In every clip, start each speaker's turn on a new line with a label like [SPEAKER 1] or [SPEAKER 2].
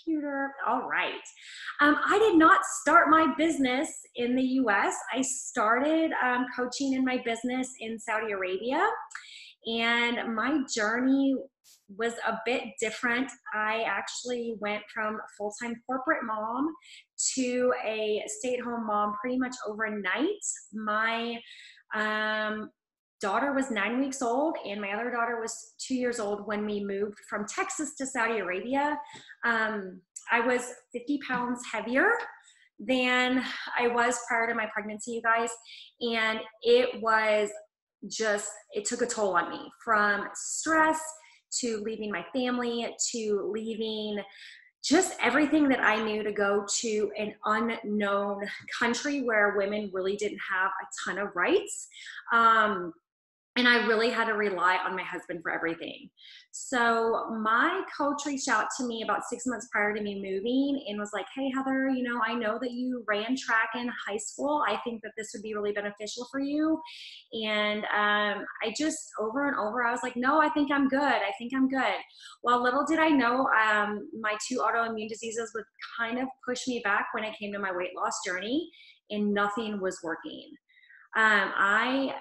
[SPEAKER 1] computer. All right. I did not start my business in the US. I started coaching in my business in Saudi Arabia, and my journey was a bit different. I actually went from full-time corporate mom to a stay-at-home mom pretty much overnight. My daughter was 9 weeks old, and my other daughter was 2 years old when we moved from Texas to Saudi Arabia. I was 50 pounds heavier than I was prior to my pregnancy, you guys. And it was just, it took a toll on me, from stress to leaving my family to leaving just everything that I knew, to go to an unknown country where women really didn't have a ton of rights. And I really had to rely on my husband for everything. So my coach reached out to me about 6 months prior to me moving and was like, hey, Heather, you know, I know that you ran track in high school. I think that this would be really beneficial for you. And I just, over and over, I was like, no, I think I'm good. I think I'm good. Well, little did I know, my 2 autoimmune diseases would kind of push me back when it came to my weight loss journey, and nothing was working. I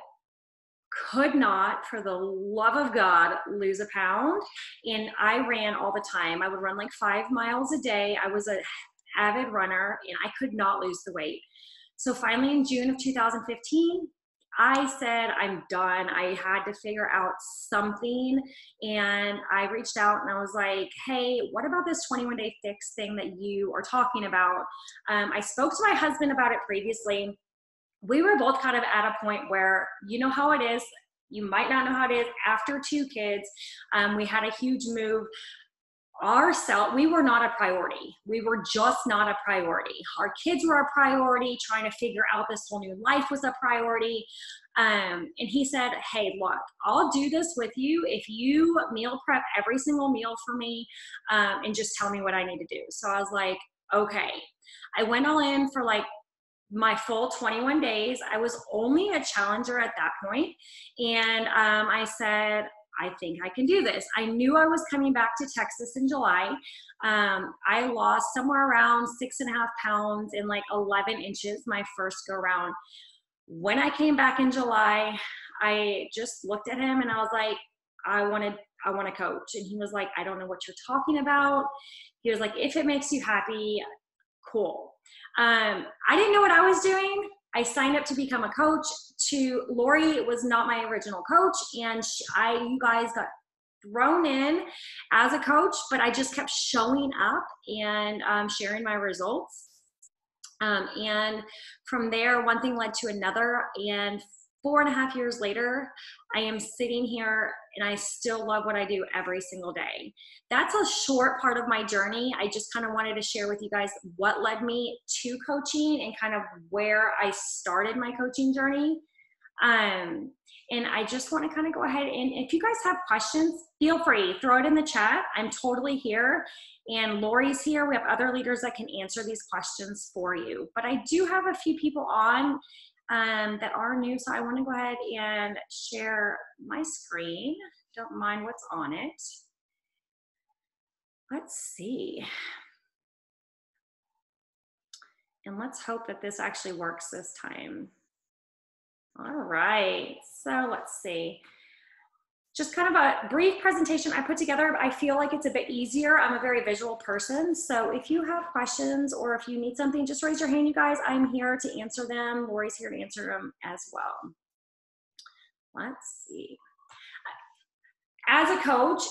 [SPEAKER 1] could not, for the love of God, lose a pound. And I ran all the time. I would run like 5 miles a day. I was an avid runner, and I could not lose the weight. So finally in June of 2015, I said, I'm done. I had to figure out something. And I reached out and I was like, hey, what about this 21-day fix thing that you are talking about? I spoke to my husband about it previously. We were both kind of at a point where, you know how it is, you might not know how it is after 2 kids. We had a huge move. We were not a priority. We were just not a priority. Our kids were a priority. Trying to figure out this whole new life was a priority. And he said, hey, look, I'll do this with you if you meal prep every single meal for me, and just tell me what I need to do. So I was like, okay. I went all in for like my full 21 days. I was only a challenger at that point. And I said, I think I can do this. I knew I was coming back to Texas in July. I lost somewhere around 6.5 pounds and like 11 inches my first go round. When I came back in July, I just looked at him and I was like, I want to coach. And he was like, I don't know what you're talking about. He was like, if it makes you happy, cool. I didn't know what I was doing. I signed up to become a coach. Lori was not my original coach, and you guys got thrown in as a coach, but I just kept showing up and sharing my results. And from there, one thing led to another, and 4.5 years later, I am sitting here and I still love what I do every single day. That's a short part of my journey. I just kind of wanted to share with you guys what led me to coaching and kind of where I started my coaching journey. And I just want to kind of go ahead, and if you guys have questions, feel free, throw it in the chat. I'm totally here, and Lori's here. We have other leaders that can answer these questions for you. But I do have a few people on that are new, so I want to go ahead and share my screen. Don't mind what's on it. Let's see. And let's hope that this actually works this time. All right, so let's see. Just kind of a brief presentation I put together. I feel like it's a bit easier. I'm a very visual person. So if you have questions or if you need something, just raise your hand, you guys. I'm here to answer them. Lori's here to answer them as well. Let's see. As a coach,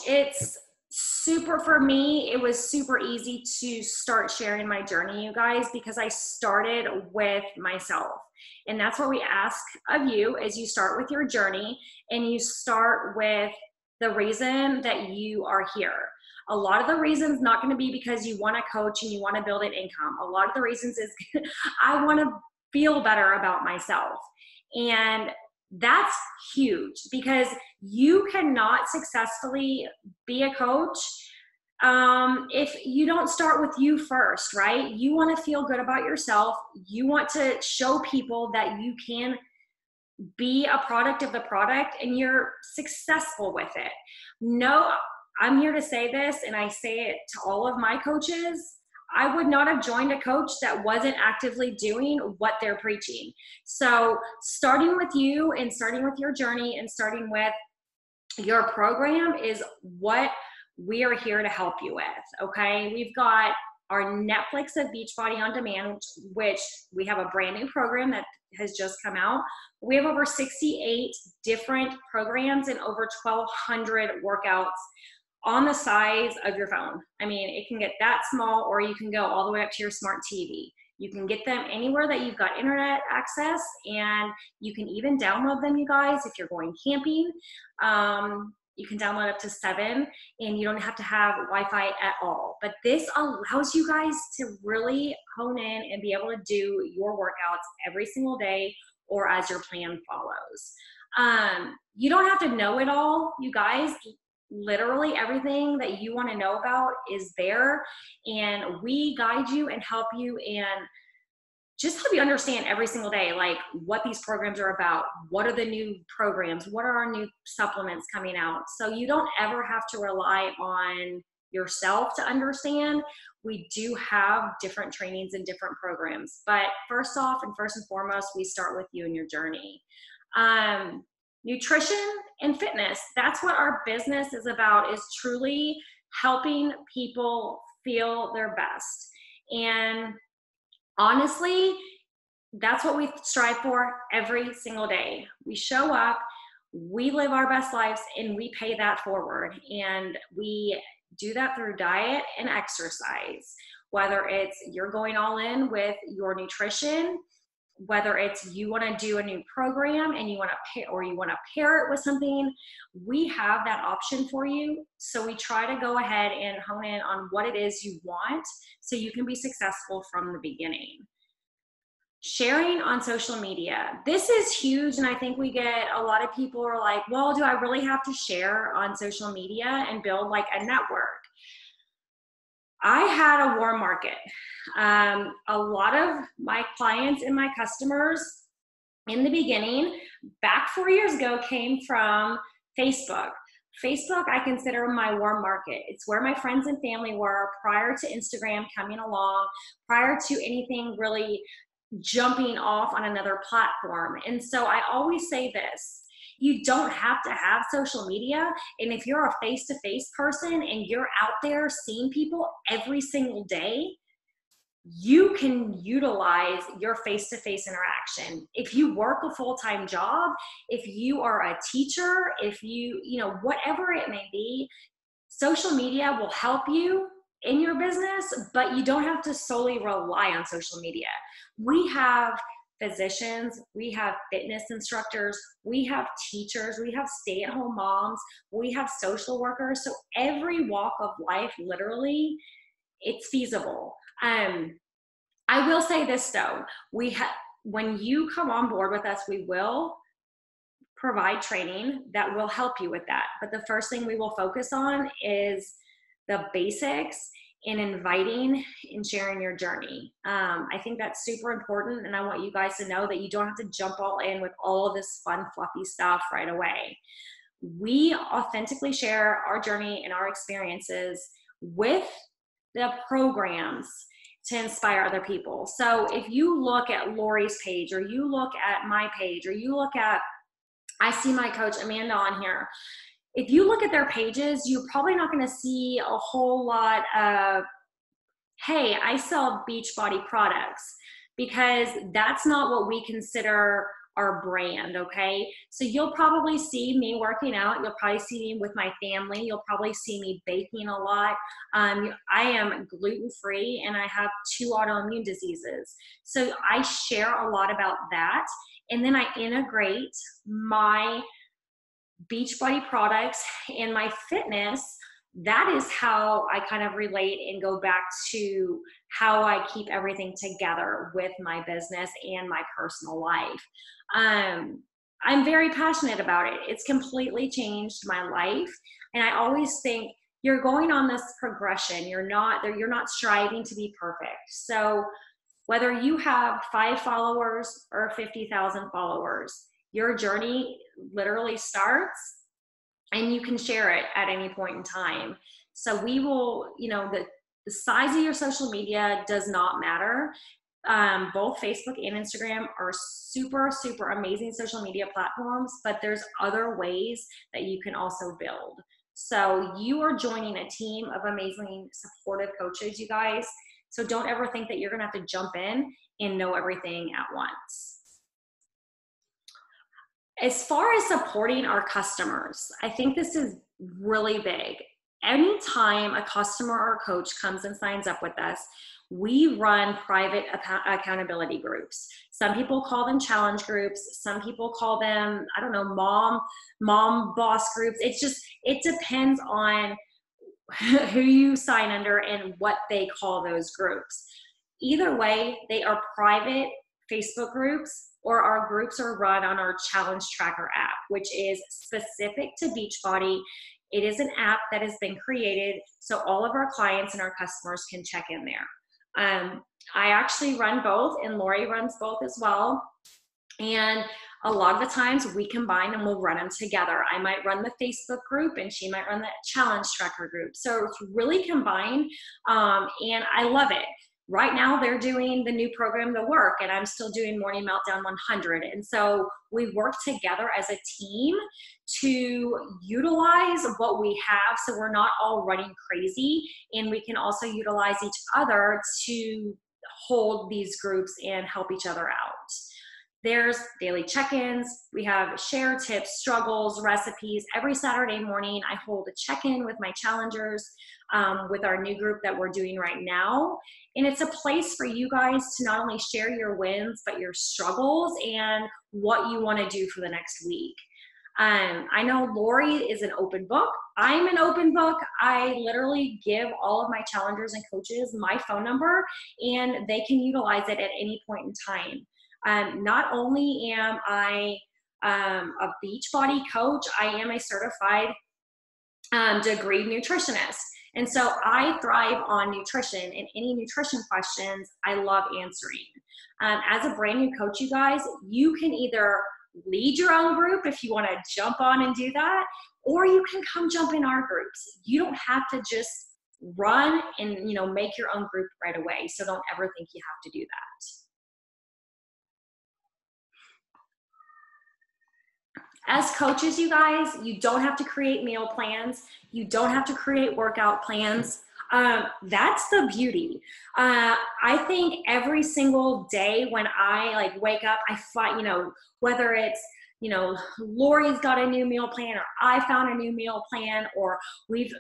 [SPEAKER 1] for me, it was super easy to start sharing my journey, you guys, because I started with myself. And that's what we ask of you, is you start with your journey and you start with the reason that you are here. A lot of the reasons not going to be because you want to coach and you want to build an income. A lot of the reasons is I want to feel better about myself. And that's huge, because you cannot successfully be a coach if you don't start with you first, right? You want to feel good about yourself. You want to show people that you can be a product of the product and you're successful with it. No, I'm here to say this, and I say it to all of my coaches. I would not have joined a coach that wasn't actively doing what they're preaching. So starting with you and starting with your journey and starting with your program is what we are here to help you with, okay? We've got our Netflix of Beachbody On Demand, which we have a brand new program that has just come out. We have over 68 different programs and over 1,200 workouts on the size of your phone. I mean, it can get that small, or you can go all the way up to your smart TV. You can get them anywhere that you've got internet access, and you can even download them, you guys, if you're going camping. You can download up to 7, and you don't have to have Wi-Fi at all. But this allows you guys to really hone in and be able to do your workouts every single day or as your plan follows. You don't have to know it all, you guys. Literally everything that you want to know about is there, and we guide you and help you and just help you understand every single day, like what these programs are about, what are the new programs, what are our new supplements coming out. So you don't ever have to rely on yourself to understand. We do have different trainings and different programs, but first off and first and foremost, we start with you and your journey. Nutrition and fitness, that's what our business is about, is truly helping people feel their best. And honestly, that's what we strive for every single day. We show up, we live our best lives, and we pay that forward. And we do that through diet and exercise, whether it's you're going all in with your nutrition, whether it's you want to do a new program and you want to pair it with something, we have that option for you. So we try to go ahead and hone in on what it is you want so you can be successful from the beginning. Sharing on social media. This is huge, and I think we get a lot of people are like, well, do I really have to share on social media and build like a network? I had a warm market. A lot of my clients and my customers in the beginning, back 4 years ago, came from Facebook. Facebook, I consider my warm market. It's where my friends and family were prior to Instagram coming along, prior to anything really jumping off on another platform. And so I always say this: you don't have to have social media. And if you're a face-to-face person and you're out there seeing people every single day, you can utilize your face-to-face interaction. If you work a full-time job, if you are a teacher, if you whatever it may be, social media will help you in your business, but you don't have to solely rely on social media. We have physicians, we have fitness instructors, we have teachers, we have stay-at-home moms, we have social workers. So every walk of life, literally, it's feasible. I will say this though, when you come on board with us, we will provide training that will help you with that. But the first thing we will focus on is the basics in inviting and sharing your journey. I think that's super important, and I want you guys to know that you don't have to jump all in with all of this fun, fluffy stuff right away. We authentically share our journey and our experiences with the programs to inspire other people. So if you look at Lori's page, or you look at my page, or you look at, I see my coach Amanda on here, if you look at their pages, you're probably not going to see a whole lot of, hey, I sell Beachbody products, because that's not what we consider our brand, okay? So you'll probably see me working out. You'll probably see me with my family. You'll probably see me baking a lot. I am gluten-free, and I have 2 autoimmune diseases. So I share a lot about that. And then I integrate my Beachbody products and my fitness. That is how I kind of relate and go back to how I keep everything together with my business and my personal life. I'm very passionate about it. It's completely changed my life. And I always think you're going on this progression. You're not striving to be perfect. So whether you have 5 followers or 50,000 followers, your journey literally starts, and you can share it at any point in time. So we will, the size of your social media does not matter. Both Facebook and Instagram are super, super amazing social media platforms, but there's other ways that you can also build. So you are joining a team of amazing, supportive coaches, you guys. So don't ever think that you're going to have to jump in and know everything at once. As far as supporting our customers, I think this is really big. Anytime a customer or coach comes and signs up with us, we run private accountability groups. Some people call them challenge groups. Some people call them, I don't know, mom boss groups. It depends on who you sign under and what they call those groups. Either way, they are private Facebook groups, or our groups are run on our Challenge Tracker app, which is specific to Beachbody. It is an app that has been created so all of our clients and our customers can check in there. I actually run both, and Lori runs both as well. And a lot of the times we combine and we'll run them together. I might run the Facebook group and she might run the Challenge Tracker group. So it's really combined, and I love it. Right now they're doing the new program, The Work, and I'm still doing Morning Meltdown 100. And so we work together as a team to utilize what we have so we're not all running crazy, and we can also utilize each other to hold these groups and help each other out. There's daily check-ins. We have share tips, struggles, recipes. Every Saturday morning, I hold a check-in with my challengers with our new group that we're doing right now. And it's a place for you guys to not only share your wins, but your struggles and what you want to do for the next week. I know Lori is an open book. I'm an open book. I literally give all of my challengers and coaches my phone number, and they can utilize it at any point in time. Not only am I a Beachbody coach, I am a certified degree nutritionist. And so I thrive on nutrition, and any nutrition questions I love answering. As a brand new coach, you guys, you can either lead your own group if you want to jump on and do that, or you can come jump in our groups. You don't have to just run and make your own group right away. So don't ever think you have to do that. As coaches, you guys, you don't have to create meal plans. You don't have to create workout plans. That's the beauty. I think every single day when I wake up, I find, whether it's, Lori's got a new meal plan, or I found a new meal plan, or we've,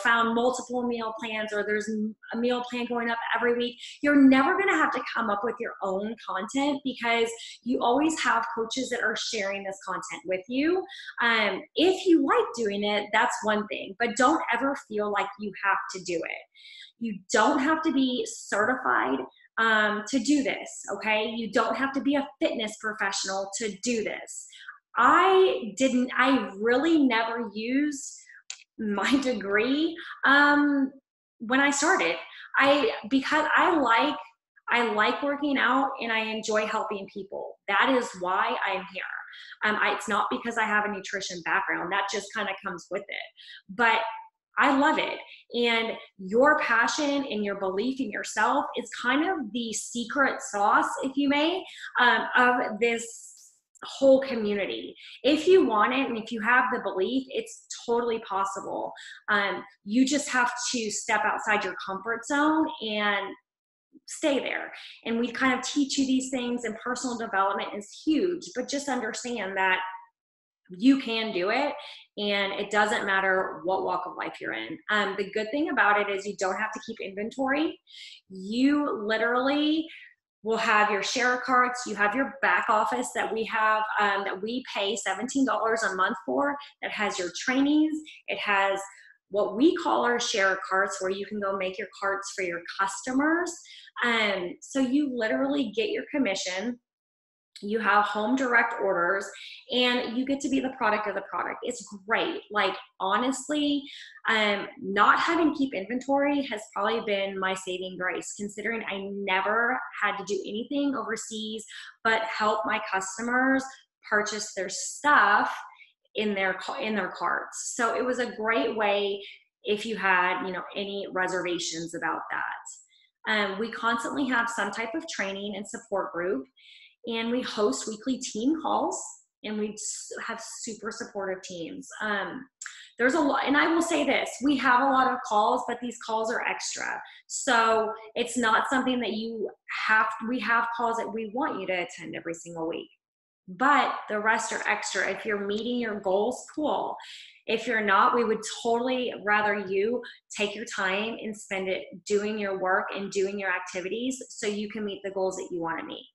[SPEAKER 1] found multiple meal plans, or there's a meal plan going up every week. You're never going to have to come up with your own content, because you always have coaches that are sharing this content with you. If you like doing it, that's one thing, but don't ever feel like you have to do it. You don't have to be certified to do this, okay? You don't have to be a fitness professional to do this. I really never used my degree when I started. Because I like working out and I enjoy helping people. That is why I'm here. It's not because I have a nutrition background. That just kind of comes with it. But I love it. And your passion and your belief in yourself is kind of the secret sauce, if you may, of this whole community. If you want it and if you have the belief, it's totally possible. You just have to step outside your comfort zone and stay there. And we kind of teach you these things, and personal development is huge, but just understand that you can do it, and it doesn't matter what walk of life you're in. The good thing about it is you don't have to keep inventory. You literally will have your share carts. You have your back office that we have, that we pay $17 a month for, that has your trainings. It has what we call our share carts, where you can go make your carts for your customers. So you literally get your commission. You have home direct orders, and you get to be the product of the product. It's great. Honestly, not having to keep inventory has probably been my saving grace, considering I never had to do anything overseas but help my customers purchase their stuff in their carts. So it was a great way if you had, any reservations about that. We constantly have some type of training and support group, and we host weekly team calls, and we have super supportive teams. There's a lot, and I will say this, we have a lot of calls, but these calls are extra. So it's not something that we have calls that we want you to attend every single week, but the rest are extra. If you're meeting your goals, cool. If you're not, we would totally rather you take your time and spend it doing your work and doing your activities so you can meet the goals that you want to meet.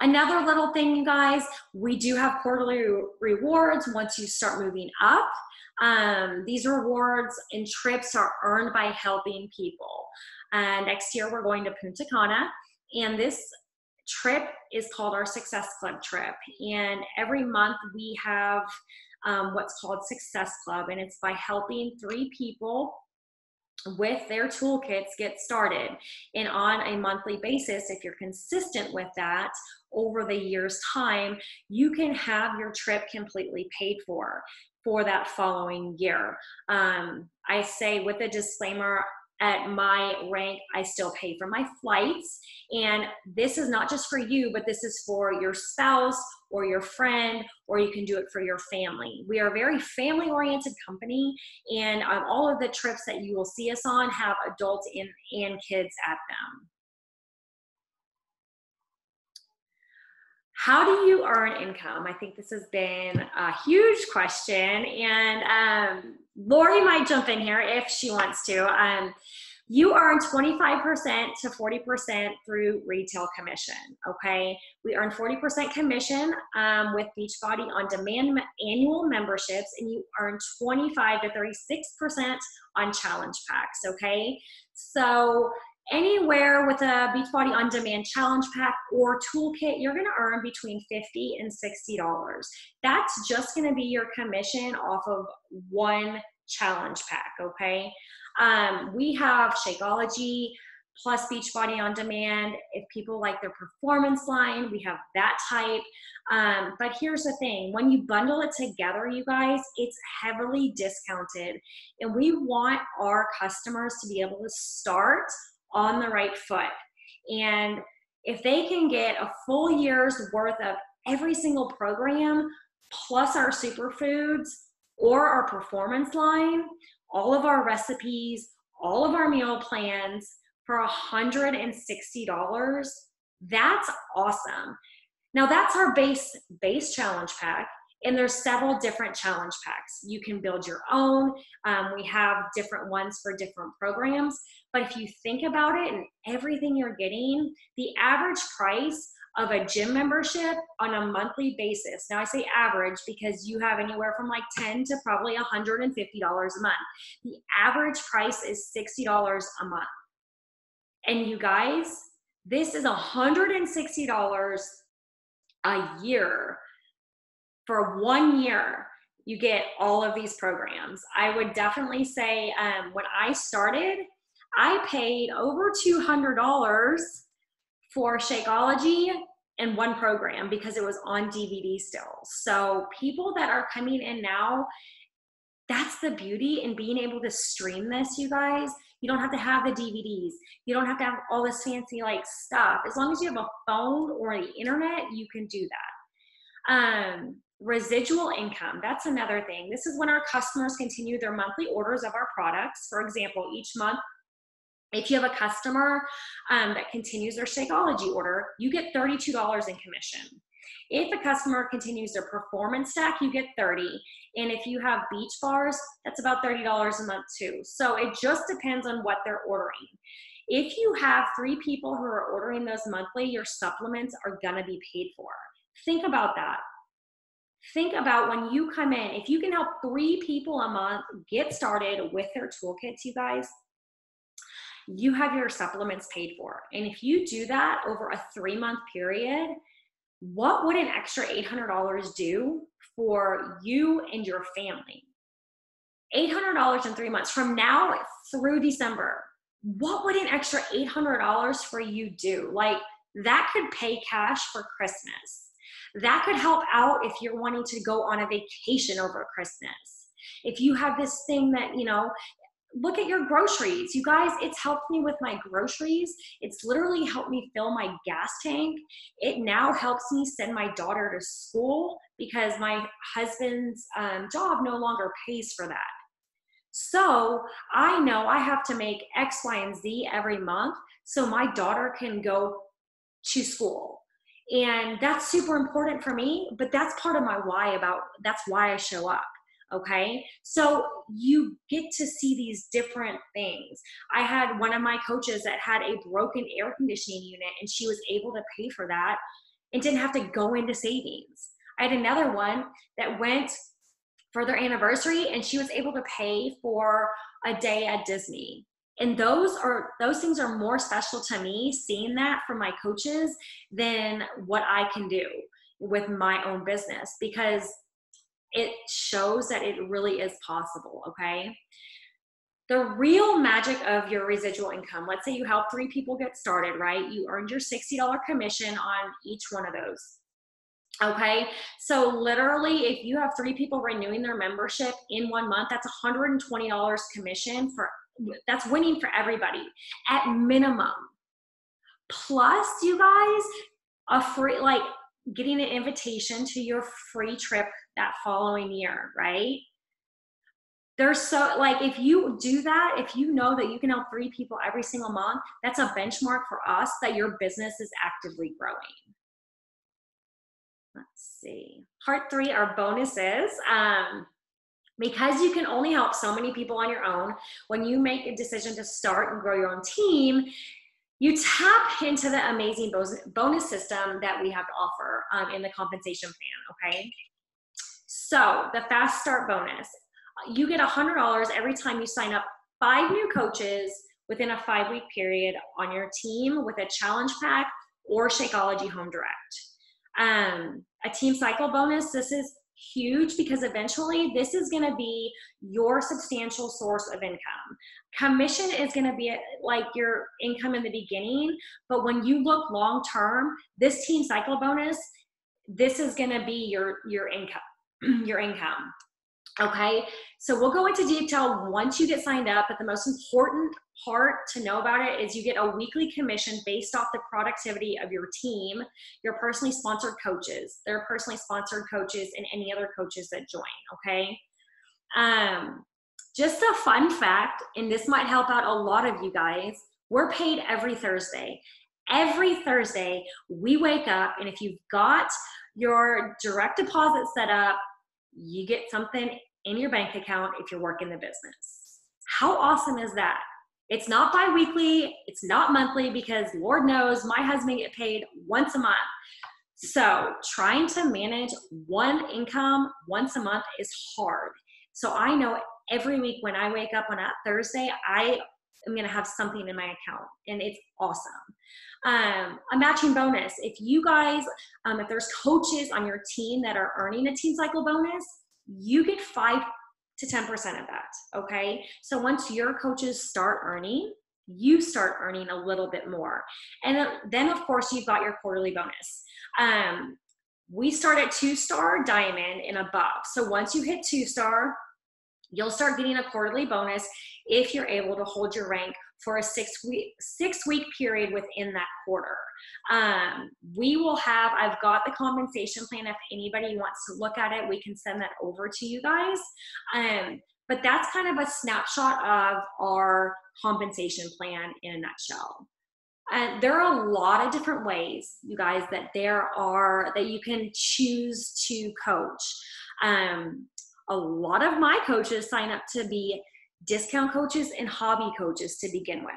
[SPEAKER 1] Another little thing, you guys, we do have quarterly rewards once you start moving up. These rewards and trips are earned by helping people. Next year, we're going to Punta Cana, and this trip is called our Success Club trip. And every month we have what's called Success Club, and it's by helping 3 people with their toolkits get started. And on a monthly basis, if you're consistent with that over the year's time, you can have your trip completely paid for that following year. I say with a disclaimer, at my rank, I still pay for my flights. And this is not just for you, but this is for your spouse or your friend, or you can do it for your family. We are a very family-oriented company, and all of the trips that you will see us on have adults and kids at them. How do you earn income? I think this has been a huge question, and Lori might jump in here if she wants to. You earn 25% to 40% through retail commission, okay? We earn 40% commission with Beachbody On Demand annual memberships, and you earn 25 to 36% on challenge packs, okay? So anywhere with a Beachbody On Demand challenge pack or toolkit, you're gonna earn between $50 and $60. That's just gonna be your commission off of one challenge pack, okay? We have Shakeology plus Beachbody On Demand. If people like their performance line, we have that type. But here's the thing, when you bundle it together, you guys, it's heavily discounted. And we want our customers to be able to start on the right foot. And if they can get a full year's worth of every single program, plus our superfoods or our performance line, all of our recipes, all of our meal plans for $160, that's awesome. Now that's our base challenge pack, and there's several different challenge packs. You can build your own. We have different ones for different programs. But if you think about it and everything you're getting, the average price of a gym membership on a monthly basis, now I say average because you have anywhere from like $10 to probably $150 a month. The average price is $60 a month. And you guys, this is $160 a year. For 1 year, you get all of these programs. I would definitely say when I started, I paid over $200 for Shakeology and one program because it was on DVD still. So people that are coming in now, that's the beauty in being able to stream this, you guys. You don't have to have the DVDs. You don't have to have all this fancy like stuff. As long as you have a phone or the internet, you can do that. Residual income, that's another thing. This is when our customers continue their monthly orders of our products. For example, each month, if you have a customer that continues their Shakeology order, you get $32 in commission. If a customer continues their performance stack, you get $30. And if you have beach bars, that's about $30 a month too. So it just depends on what they're ordering. If you have 3 people who are ordering those monthly, your supplements are gonna be paid for. Think about that. Think about when you come in, if you can help 3 people a month get started with their toolkits, you guys, you have your supplements paid for. And if you do that over a 3-month period, what would an extra $800 do for you and your family? $800 in 3 months from now through December. What would an extra $800 for you do? Like, that could pay cash for Christmas. That could help out if you're wanting to go on a vacation over Christmas. If you have this thing that, you know, look at your groceries. You guys, it's helped me with my groceries. It's literally helped me fill my gas tank. It now helps me send my daughter to school because my husband's job no longer pays for that. So I know I have to make X, Y, and Z every month so my daughter can go to school. And that's super important for me, but that's part of my why that's why I show up. Okay. So you get to see these different things. I had one of my coaches that had a broken air conditioning unit and she was able to pay for that and didn't have to go into savings. I had another one that went for their anniversary and she was able to pay for a day at Disney. And those things are more special to me, seeing that from my coaches, than what I can do with my own business, because it shows that it really is possible. Okay. The real magic of your residual income, let's say you help 3 people get started, right? You earned your $60 commission on each one of those. Okay, so literally if you have 3 people renewing their membership in 1 month, that's $120 commission that's winning for everybody at minimum. Plus, you guys, a free, like getting an invitation to your free trip that following year, right? There's so, like, if you do that, if you know that you can help 3 people every single month, that's a benchmark for us that your business is actively growing. Let's see. Part 3 are bonuses. Because you can only help so many people on your own, when you make a decision to start and grow your own team, you tap into the amazing bonus system that we have to offer in the compensation plan, okay? So the Fast Start bonus, you get $100 every time you sign up 5 new coaches within a 5-week period on your team with a challenge pack or Shakeology Home Direct. A team cycle bonus, this is huge because eventually this is going to be your substantial source of income. Commission is going to be like your income in the beginning, but when you look long term, this team cycle bonus, this is going to be your income, your income. Okay, so we'll go into detail once you get signed up, but the most important part to know about it is you get a weekly commission based off the productivity of your team, your personally sponsored coaches, their personally sponsored coaches, and any other coaches that join, okay? Just a fun fact, and this might help out a lot of you guys, we're paid every Thursday. Every Thursday, we wake up, and if you've got your direct deposit set up, you get something in your bank account if you're working the business. How awesome is that? It's not bi-weekly, it's not monthly, because Lord knows my husband get paid once a month. So trying to manage one income once a month is hard. So I know every week when I wake up on that Thursday, I am gonna have something in my account, and it's awesome. A matching bonus. If you guys, if there's coaches on your team that are earning a team cycle bonus, you get 5 to 10% of that, okay? So once your coaches start earning, you start earning a little bit more. And then of course you've got your quarterly bonus. We start at 2-star, diamond, and above. So once you hit 2-star, you'll start getting a quarterly bonus if you're able to hold your rank for a 6-week period within that quarter. We will have, I've got the compensation plan. If anybody wants to look at it, we can send that over to you guys. But that's kind of a snapshot of our compensation plan in a nutshell. And there are a lot of different ways, you guys, that you can choose to coach. A lot of my coaches sign up to be discount coaches and hobby coaches to begin with.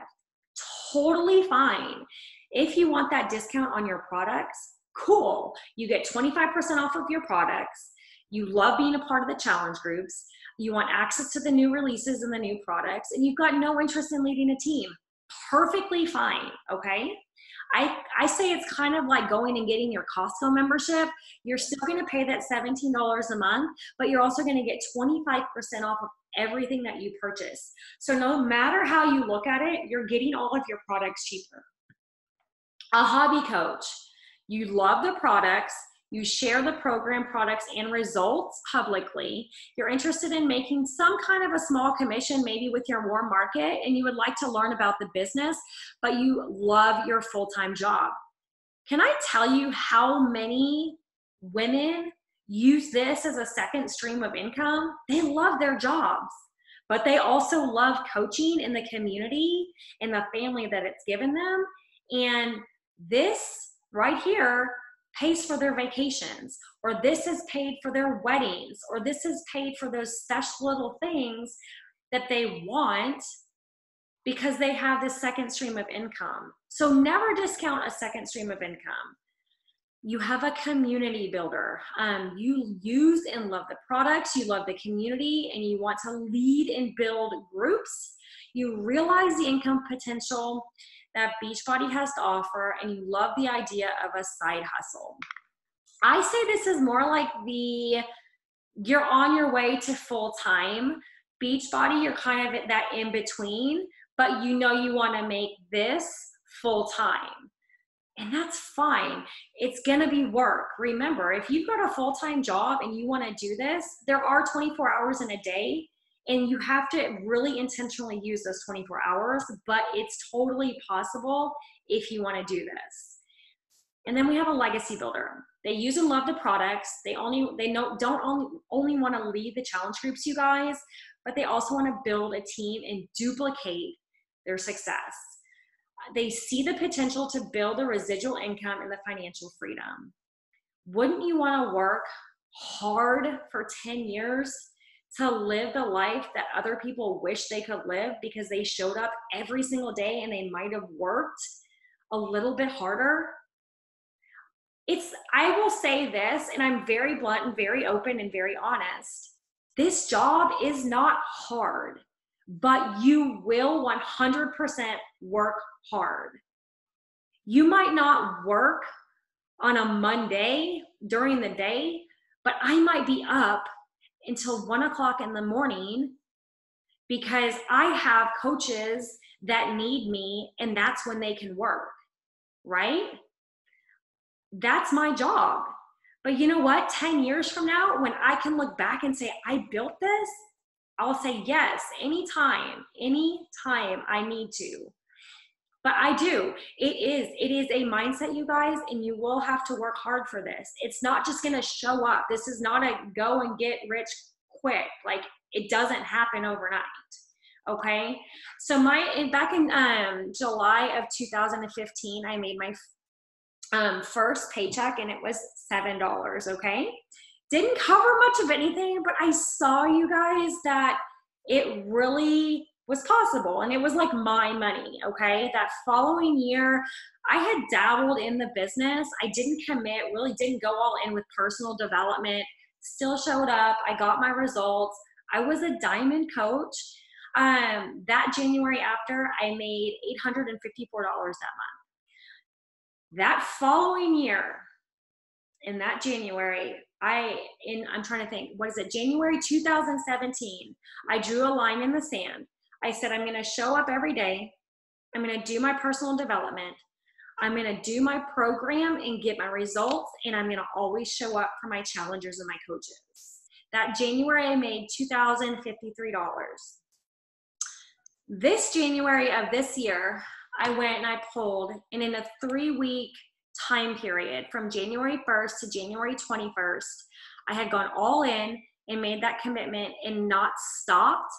[SPEAKER 1] Totally fine. If you want that discount on your products, cool. You get 25% off of your products. You love being a part of the challenge groups. You want access to the new releases and the new products, and you've got no interest in leading a team. Perfectly fine, okay? I say it's kind of like going and getting your Costco membership. You're still gonna pay that $17 a month, but you're also gonna get 25% off of everything that you purchase. So no matter how you look at it, you're getting all of your products cheaper. A hobby coach, you love the products, You share the program, products, and results publicly. You're interested in making some kind of a small commission, maybe with your warm market, and you would like to learn about the business, but you love your full-time job. Can I tell you how many women use this as a second stream of income? They love their jobs, but they also love coaching in the community and the family that it's given them. And this right here pays for their vacations, or this is paid for their weddings, or this is paid for those special little things that they want because they have this second stream of income. So never discount a second stream of income. You have a community builder. You use and love the products, you love the community, and you want to lead and build groups. You realize the income potential that Beachbody has to offer, and you love the idea of a side hustle. I say this is more like you're on your way to full-time. Beachbody, you're kind of at that in between, but you know you want to make this full-time. And that's fine. It's going to be work. Remember, if you've got a full-time job and you want to do this, there are 24 hours in a day, and you have to really intentionally use those 24 hours, but it's totally possible if you want to do this. And then we have a legacy builder. They use and love the products. They don't only want to lead the challenge groups, you guys, but they also want to build a team and duplicate their success. They see the potential to build a residual income and the financial freedom. Wouldn't you want to work hard for 10 years to live the life that other people wish they could live because they showed up every single day and they might have worked a little bit harder? I will say this, and I'm very blunt and very open and very honest. This job is not hard, but you will 100% work hard. You might not work on a Monday during the day, but I might be up until 1 o'clock in the morning because I have coaches that need me, and that's when they can work, right? That's my job. But you know what? 10 years from now, when I can look back and say, I built this, I'll say yes, anytime I need to. But I do. It is a mindset, you guys, and you will have to work hard for this. It's not just going to show up. This is not a go and get rich quick. Like, it doesn't happen overnight. Okay. So back in July of 2015, I made my first paycheck, and it was $7. Okay. Didn't cover much of anything, but I saw, you guys, that it really was possible, and it was like my money. Okay. That following year, I had dabbled in the business. I didn't commit, really didn't go all in with personal development, still showed up. I got my results. I was a diamond coach. That January after, I made $854 that month. That following year, in that January, I'm trying to think, what is it? January 2017, I drew a line in the sand. I said, I'm going to show up every day. I'm going to do my personal development. I'm going to do my program and get my results. And I'm going to always show up for my challengers and my coaches. That January, I made $2,053. This January of this year, I went and I pulled, and in a 3-week time period from January 1st to January 21st, I had gone all in and made that commitment and not stopped.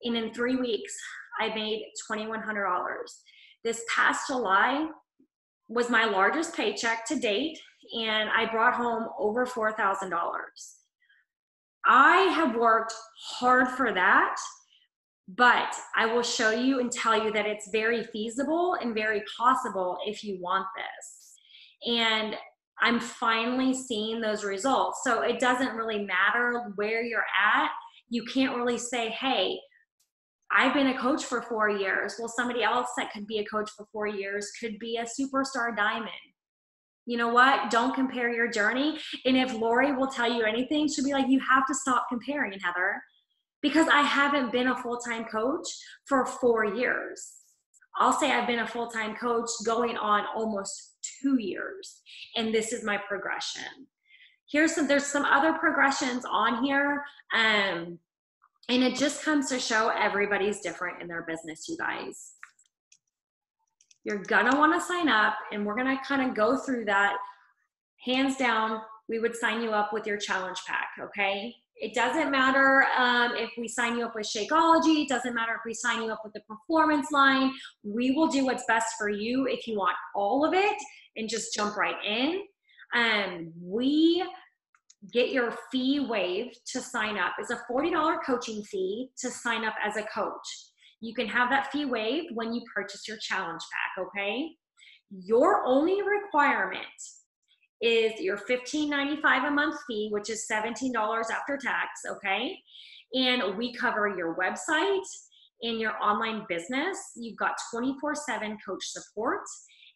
[SPEAKER 1] And in 3 weeks, I made $2,100. This past July was my largest paycheck to date, and I brought home over $4,000. I have worked hard for that, but I will show you and tell you that it's very feasible and very possible if you want this. And I'm finally seeing those results. So it doesn't really matter where you're at. You can't really say, hey, I've been a coach for 4 years. Well, somebody else that could be a coach for 4 years could be a superstar diamond. You know what? Don't compare your journey. And if Lori will tell you anything, she'll be like, you have to stop comparing, Heather, because I haven't been a full-time coach for 4 years. I'll say I've been a full-time coach going on almost 2 years, and this is my progression. there's some other progressions on here. And it just comes to show everybody's different in their business, you guys. You're gonna wanna sign up, and we're gonna kind of go through that. Hands down, we would sign you up with your challenge pack, okay? It doesn't matter if we sign you up with Shakeology. It doesn't matter if we sign you up with the performance line. We will do what's best for you if you want all of it and just jump right in. We get your fee waived to sign up. It's a $40 coaching fee to sign up as a coach. You can have that fee waived when you purchase your challenge pack, okay? Your only requirement is your $15.95 a month fee, which is $17 after tax, okay? And we cover your website and your online business. You've got 24/7 coach support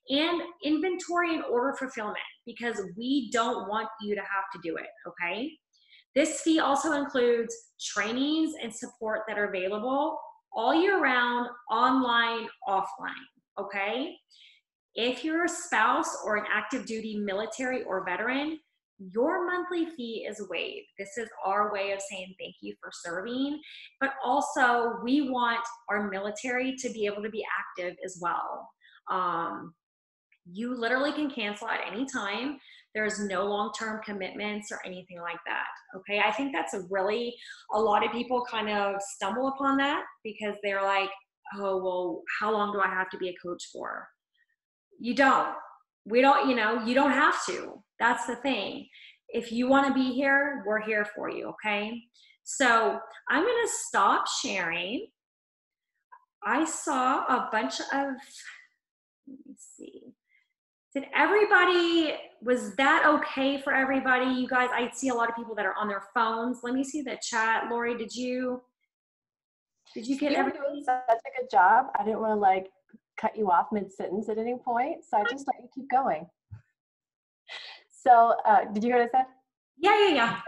[SPEAKER 1] and inventory and order fulfillment, because we don't want you to have to do it, okay? This fee also includes trainings and support that are available all year round, online, offline, okay? If you're a spouse or an active duty military or veteran, your monthly fee is waived. This is our way of saying thank you for serving, but also we want our military to be able to be active as well. You literally can cancel at any time. There's no long-term commitments or anything like that, okay? I think that's a lot of people kind of stumble upon that because they're like, oh, well, how long do I have to be a coach for? You don't. You don't have to. That's the thing. If you want to be here, we're here for you, okay? So I'm going to stop sharing. I saw a bunch of, let me see. Was that okay for everybody? You guys, I see a lot of people that are on their phones. Let me see the chat. Lori, did you get everything?
[SPEAKER 2] Doing such a good job. I didn't want to cut you off mid-sentence at any point, so I just let you keep going. So did you hear what I said?
[SPEAKER 1] Yeah.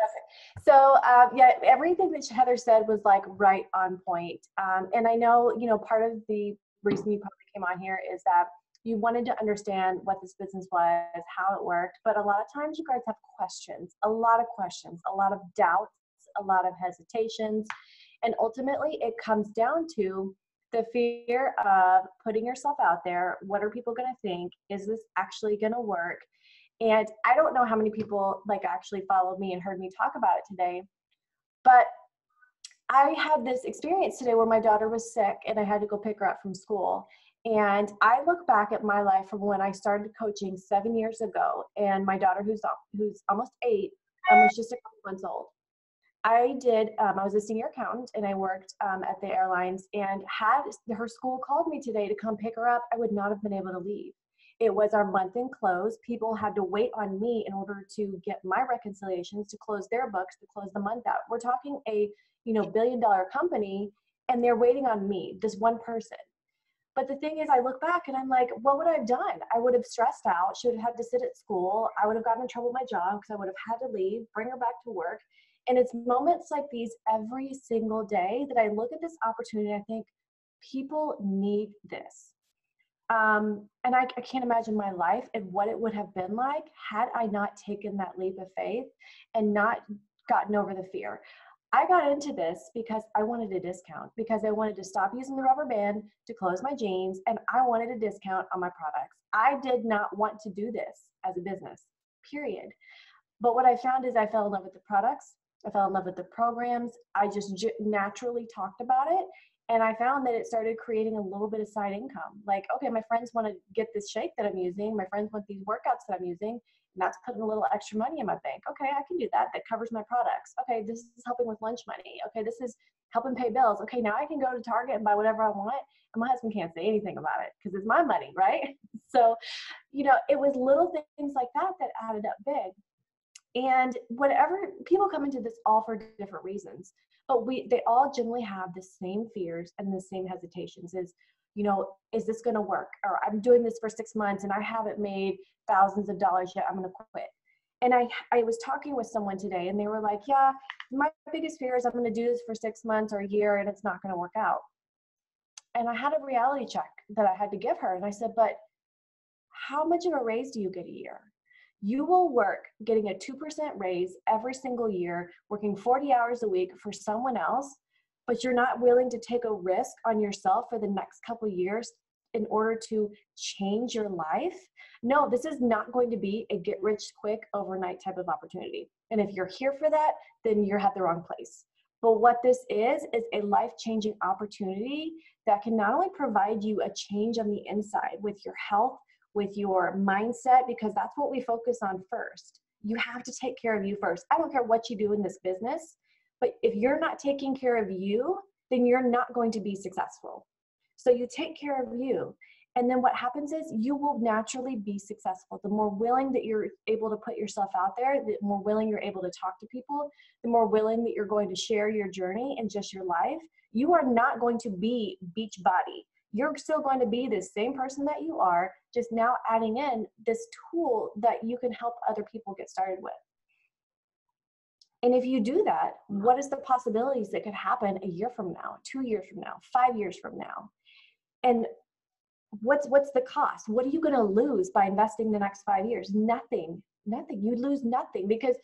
[SPEAKER 2] So yeah, everything that Heather said was right on point. And I know, part of the reason you probably came on here is that you wanted to understand what this business was, how it worked, but a lot of times you guys have questions, a lot of doubts, a lot of hesitations, and ultimately it comes down to the fear of putting yourself out there. What are people going to think? Is this actually going to work? And I don't know how many people actually followed me and heard me talk about it today, but I had this experience today where my daughter was sick and I had to go pick her up from school. And I look back at my life from when I started coaching 7 years ago, and my daughter, who's almost 8, was just a couple months old. I was a senior accountant, and I worked at the airlines, and had her school called me today to come pick her up, I would not have been able to leave. It was our month-end close. People had to wait on me in order to get my reconciliations, to close their books, to close the month out. We're talking a billion-dollar company, and they're waiting on me, this one person. But the thing is, I look back and I'm like, what would I have done? I would have stressed out. She would have had to sit at school. I would have gotten in trouble with my job because I would have had to leave, bring her back to work. And it's moments like these every single day that I look at this opportunity and I think, people need this. And I can't imagine my life and what it would have been like had I not taken that leap of faith and not gotten over the fear. I got into this because I wanted a discount, because I wanted to stop using the rubber band to close my jeans, and I wanted a discount on my products. I did not want to do this as a business, period. But what I found is I fell in love with the products. I fell in love with the programs. I just naturally talked about it. And I found that it started creating a little bit of side income. Okay, my friends want to get this shake that I'm using. My friends want these workouts that I'm using. And that's putting a little extra money in my bank. Okay, I can do that. That covers my products. Okay, this is helping with lunch money. Okay, this is helping pay bills. Okay, now I can go to Target and buy whatever I want. And my husband can't say anything about it because it's my money, right? So, it was little things like that that added up big. And whatever, people come into this all for different reasons, but they all generally have the same fears and the same hesitations. Is this going to work? Or I'm doing this for 6 months and I haven't made thousands of dollars yet. I'm going to quit. And I was talking with someone today and they were like, yeah, my biggest fear is I'm going to do this for 6 months or a year and it's not going to work out. And I had a reality check that I had to give her. And I said, but how much of a raise do you get a year? You will work getting a 2% raise every single year, working 40 hours a week for someone else, but you're not willing to take a risk on yourself for the next couple years in order to change your life. No, this is not going to be a get rich quick overnight type of opportunity. And if you're here for that, then you're at the wrong place. But what this is a life-changing opportunity that can not only provide you a change on the inside with your health, with your mindset, because that's what we focus on first. You have to take care of you first. I don't care what you do in this business, but if you're not taking care of you, then you're not going to be successful. So you take care of you. And then what happens is you will naturally be successful. The more willing that you're able to put yourself out there, the more willing you're able to talk to people, the more willing that you're going to share your journey and just your life. You are not going to be beach body. You're still going to be the same person that you are, just now adding in this tool that you can help other people get started with. And if you do that, what is the possibilities that could happen a year from now, 2 years from now, 5 years from now? And what's the cost? What are you going to lose by investing the next 5 years? Nothing. You lose nothing, because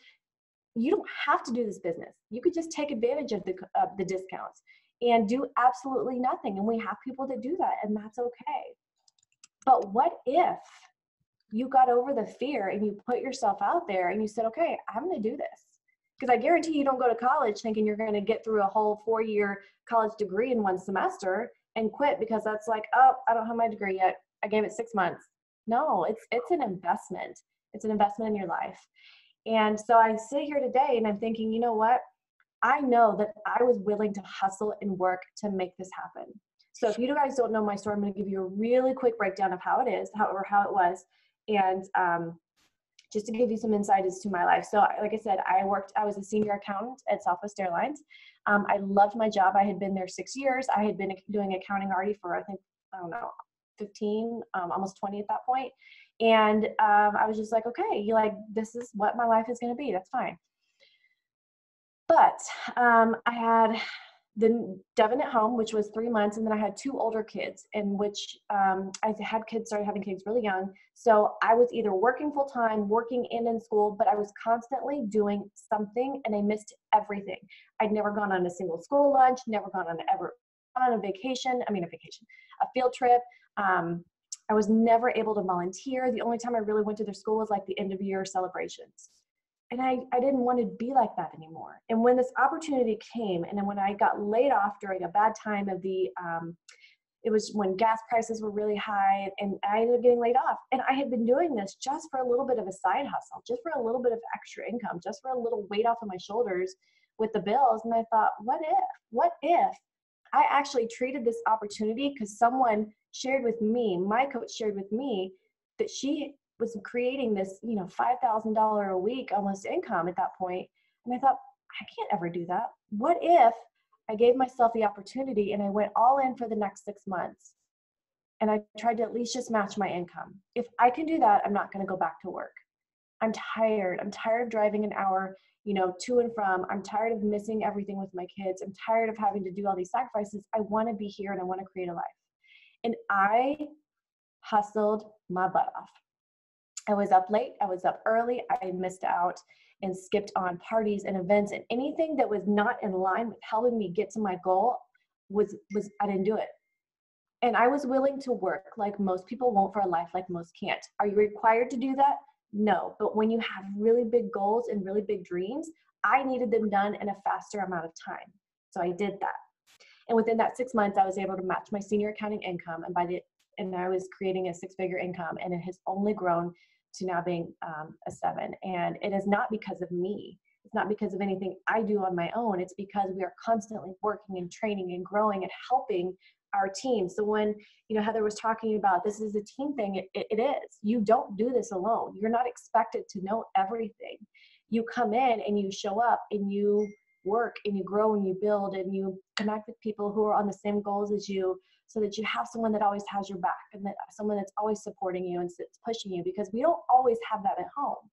[SPEAKER 2] you don't have to do this business. You could just take advantage of the discounts and do absolutely nothing. And we have people that do that, and that's okay. But what if you got over the fear and you put yourself out there and you said, okay, I'm going to do this? Because I guarantee you don't go to college thinking you're going to get through a whole 4-year college degree in 1 semester and quit because that's like, oh, I don't have my degree yet. I gave it 6 months. No, it's an investment. It's an investment in your life. And so I sit here today and I'm thinking, you know what? I know that I was willing to hustle and work to make this happen. So if you guys don't know my story, I'm going to give you a really quick breakdown of how it is, how it was. And just to give you some insight as to my life. So like I said, I was a senior accountant at Southwest Airlines. I loved my job. I had been there 6 years. I had been doing accounting already for, I don't know, 15, almost 20 at that point. And I was just like, okay, this is what my life is going to be. That's fine. But I had Devin at home, which was 3 months, and then I had 2 older kids, in which I started having kids really young. So I was either working full time, working in school, but I was constantly doing something, and I missed everything. I'd never gone on a single school lunch, never gone on a field trip. I was never able to volunteer. The only time I really went to their school was like the end of year celebrations. And I didn't want to be like that anymore. And when this opportunity came, and then when I got laid off during a bad time of it was when gas prices were really high, and I ended up getting laid off. And I had been doing this just for a little bit of a side hustle, just for a little bit of extra income, just for a little weight off of my shoulders with the bills. And I thought, what if I actually treated this opportunity, because someone shared with me, my coach shared with me, that she was creating this, $5,000 a week almost income at that point. And I thought, I can't ever do that. What if I gave myself the opportunity and I went all in for the next 6 months and I tried to at least just match my income? If I can do that, I'm not going to go back to work. I'm tired. I'm tired of driving an hour, to and from. I'm tired of missing everything with my kids. I'm tired of having to do all these sacrifices. I want to be here and I want to create a life. And I hustled my butt off. I was up late, I was up early, I missed out and skipped on parties and events, and anything that was not in line with helping me get to my goal I didn't do it. And I was willing to work like most people won't for a life like most can't. Are you required to do that? No, but when you have really big goals and really big dreams, I needed them done in a faster amount of time. So I did that. And within that 6 months, I was able to match my senior accounting income, and I was creating a 6-figure income, and it has only grown to now being a 7. And it is not because of me. It's not because of anything I do on my own. It's because we are constantly working and training and growing and helping our team. So when, Heather was talking about this is a team thing, it is. You don't do this alone. You're not expected to know everything. You come in and you show up and you work and you grow and you build and you connect with people who are on the same goals as you, so that you have someone that always has your back and that someone that's always supporting you and pushing you, because we don't always have that at home,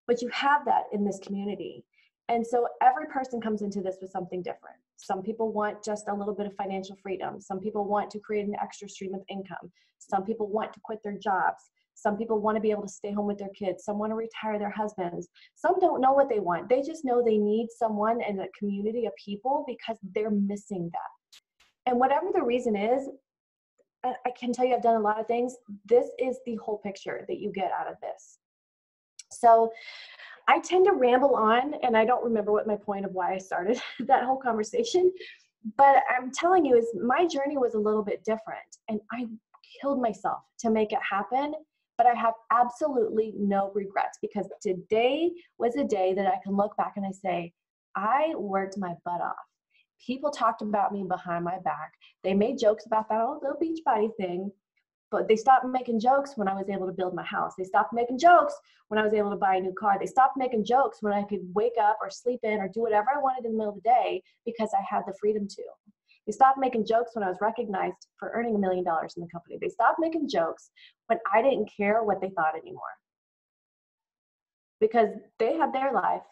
[SPEAKER 2] but you have that in this community. And so every person comes into this with something different. Some people want just a little bit of financial freedom. Some people want to create an extra stream of income. Some people want to quit their jobs. Some people want to be able to stay home with their kids. Some want to retire their husbands. Some don't know what they want. They just know they need someone in a community of people because they're missing that. And whatever the reason is, I can tell you I've done a lot of things. This is the whole picture that you get out of this. So I tend to ramble on, and I don't remember what my point of why I started that whole conversation, but I'm telling you is my journey was a little bit different, and I killed myself to make it happen, but I have absolutely no regrets because today was a day that I can look back and I say, I worked my butt off. People talked about me behind my back. They made jokes about that whole little beach body thing, but they stopped making jokes when I was able to build my house. They stopped making jokes when I was able to buy a new car. They stopped making jokes when I could wake up or sleep in or do whatever I wanted in the middle of the day because I had the freedom to. They stopped making jokes when I was recognized for earning $1 million in the company. They stopped making jokes when I didn't care what they thought anymore because they had their life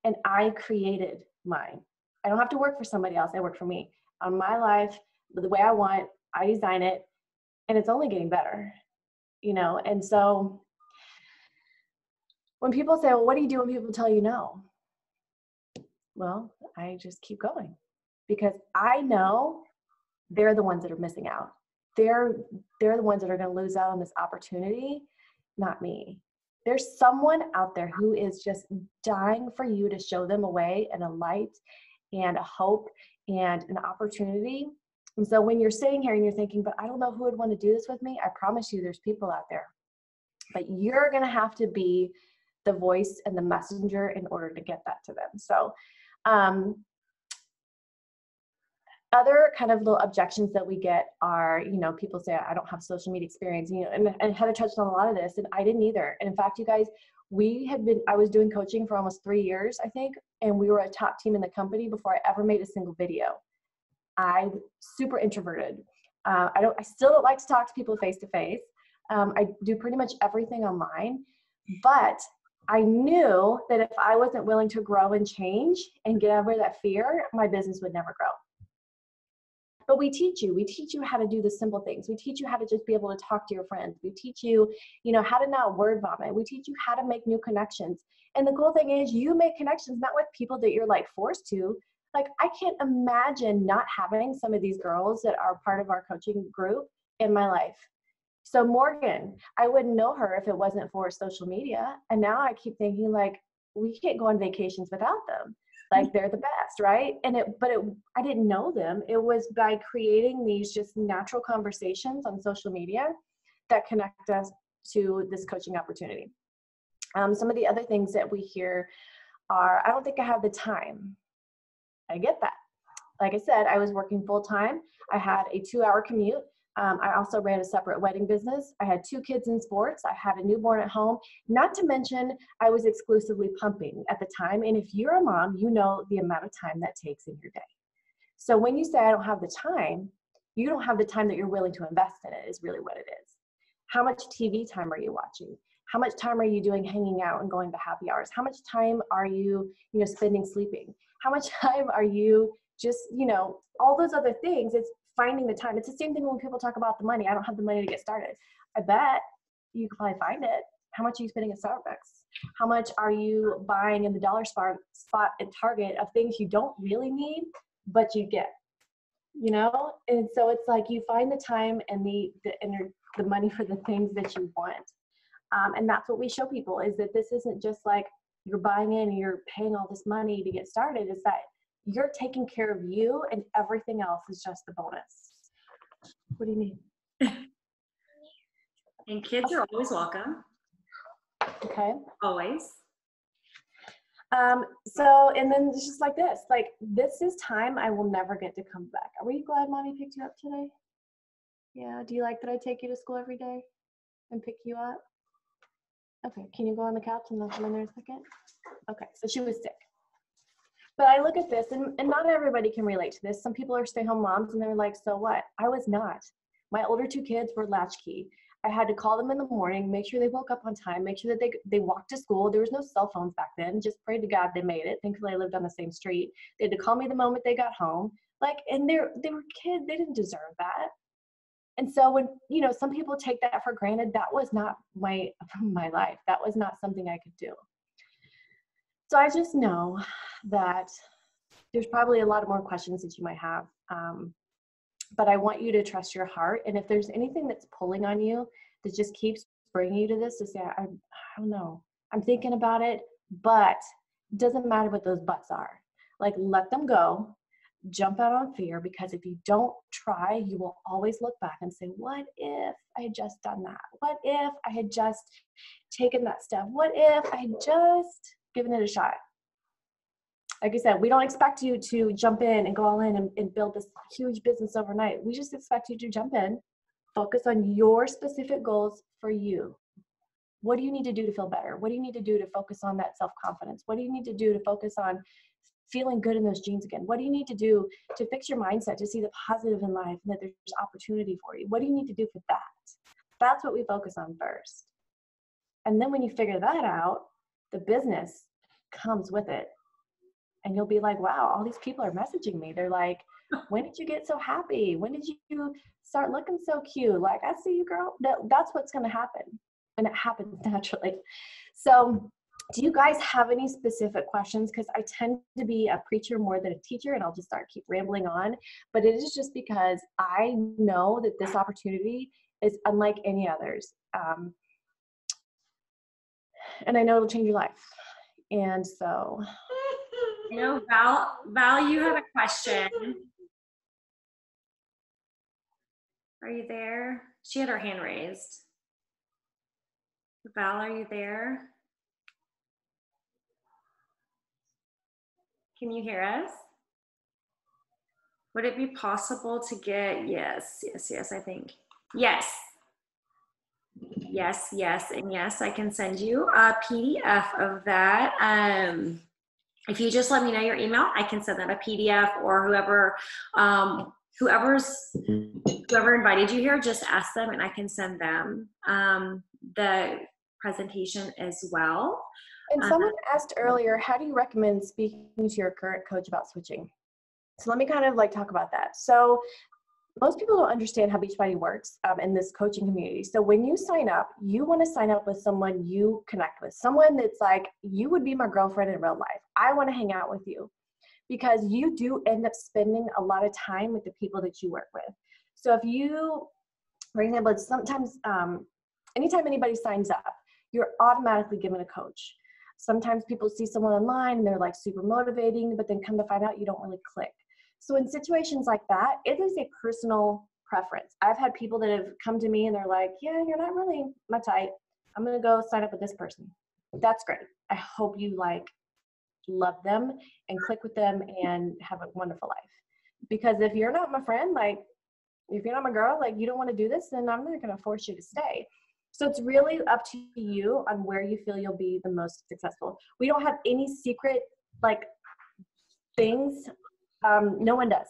[SPEAKER 2] and I created mine. I don't have to work for somebody else. I work for me. On my life, the way I want, I design it, and it's only getting better, you know? And so when people say, well, what do you do when people tell you no? Well, I just keep going because I know they're the ones that are missing out. They're the ones that are going to lose out on this opportunity, not me. There's someone out there who is just dying for you to show them a way and a light and a hope and an opportunity. And so when you're sitting here and you're thinking, but I don't know who would want to do this with me, I promise you there's people out there. But you're going to have to be the voice and the messenger in order to get that to them. So other kind of little objections that we get are, you know, people say, I don't have social media experience, you know, and Heather touched on a lot of this, and I didn't either. And in fact, you guys, I was doing coaching for almost 3 years, I think, and we were a top team in the company before I ever made a single video. I'm super introverted. I still don't like to talk to people face to face. I do pretty much everything online, but I knew that if I wasn't willing to grow and change and get over that fear, my business would never grow. But we teach you how to do the simple things. We teach you how to just be able to talk to your friends. We teach you, you know, how to not word vomit. We teach you how to make new connections. And the cool thing is you make connections not with people that you're like forced to. Like, I can't imagine not having some of these girls that are part of our coaching group in my life. So Morgan, I wouldn't know her if it wasn't for social media. And now I keep thinking, like, we can't go on vacations without them. Like, they're the best, right? I didn't know them. It was by creating these just natural conversations on social media that connect us to this coaching opportunity. Some of the other things that we hear are, I don't think I have the time. I get that. Like I said, I was working full time. I had a 2-hour commute. I also ran a separate wedding business. I had 2 kids in sports. I had a newborn at home. Not to mention, I was exclusively pumping at the time. And if you're a mom, you know the amount of time that takes in your day. So when you say I don't have the time, you don't have the time that you're willing to invest in it is really what it is. How much TV time are you watching? How much time are you doing hanging out and going to happy hours? How much time are you, spending sleeping? How much time are you just, all those other things? It's finding the time. It's the same thing when people talk about the money. I don't have the money to get started. I bet you could probably find it. How much are you spending at Starbucks? How much are you buying in the dollar spot at Target of things you don't really need, but you get, And so it's like you find the time and the money for the things that you want. And that's what we show people, is that this isn't just like you're buying in and you're paying all this money to get started. Is that you're taking care of you and everything else is just the bonus. What do you need?
[SPEAKER 1] And kids are always welcome.
[SPEAKER 2] Okay.
[SPEAKER 1] Always.
[SPEAKER 2] And then it's just like this is time I will never get to come back. Are you glad mommy picked you up today? Yeah. Do you like that I take you to school every day and pick you up? Okay. Can you go on the couch and I'll come in there a second? Okay. So she was sick. But I look at this, and not everybody can relate to this. Some people are stay-home moms, and they're like, so what? I was not. My older 2 kids were latchkey. I had to call them in the morning, make sure they woke up on time, make sure that they walked to school. There was no cell phones back then. Just pray to God they made it. Thankfully, I lived on the same street. They had to call me the moment they got home. Like, and they were kids. They didn't deserve that. And so when, you know, some people take that for granted, that was not my life. That was not something I could do. So I just know that there's probably a lot of more questions that you might have. But I want you to trust your heart. And if there's anything that's pulling on you that just keeps bringing you to this, to say, I don't know, I'm thinking about it, but it doesn't matter what those buts are. Like, let them go, jump out on fear, because if you don't try, you will always look back and say, what if I had just done that? What if I had just taken that step? What if I had just given it a shot? Like I said, we don't expect you to jump in and go all in and build this huge business overnight. We just expect you to jump in, focus on your specific goals for you. What do you need to do to feel better? What do you need to do to focus on that self-confidence? What do you need to do to focus on feeling good in those jeans again? What do you need to do to fix your mindset, to see the positive in life and that there's opportunity for you? What do you need to do for that? That's what we focus on first. And then when you figure that out, the business comes with it. And you'll be like, wow, all these people are messaging me. They're like, when did you get so happy? When did you start looking so cute? Like, I see you, girl. That's what's going to happen. And it happens naturally. So do you guys have any specific questions? Because I tend to be a preacher more than a teacher, and I'll just keep rambling on. But it is just because I know that this opportunity is unlike any others. And I know it'll change your life. And so...
[SPEAKER 1] You know, Val, you have a question. Are you there? She had her hand raised. Val, are you there? Can you hear us? Would it be possible to get, yes, I think. Yes, and yes, I can send you a PDF of that. If you just let me know your email, I can send them a PDF, or whoever invited you here, just ask them and I can send them the presentation as well.
[SPEAKER 2] And someone asked earlier, how do you recommend speaking to your current coach about switching? So let me kind of talk about that. So most people don't understand how Beachbody works in this coaching community. So when you sign up, you want to sign up with someone you connect with, someone that's like, you would be my girlfriend in real life. I want to hang out with you, because you do end up spending a lot of time with the people that you work with. So if you, for example, sometimes anytime anybody signs up, you're automatically given a coach. Sometimes people see someone online and they're like super motivating, but then come to find out you don't really click. So in situations like that, it is a personal preference. I've had people that have come to me and they're like, yeah, you're not really my type. I'm going to go sign up with this person. That's great. I hope you love them and click with them and have a wonderful life. Because if you're not my friend, if you're not my girl, you don't want to do this, then I'm not going to force you to stay. So it's really up to you on where you feel you'll be the most successful. We don't have any secret things. No one does.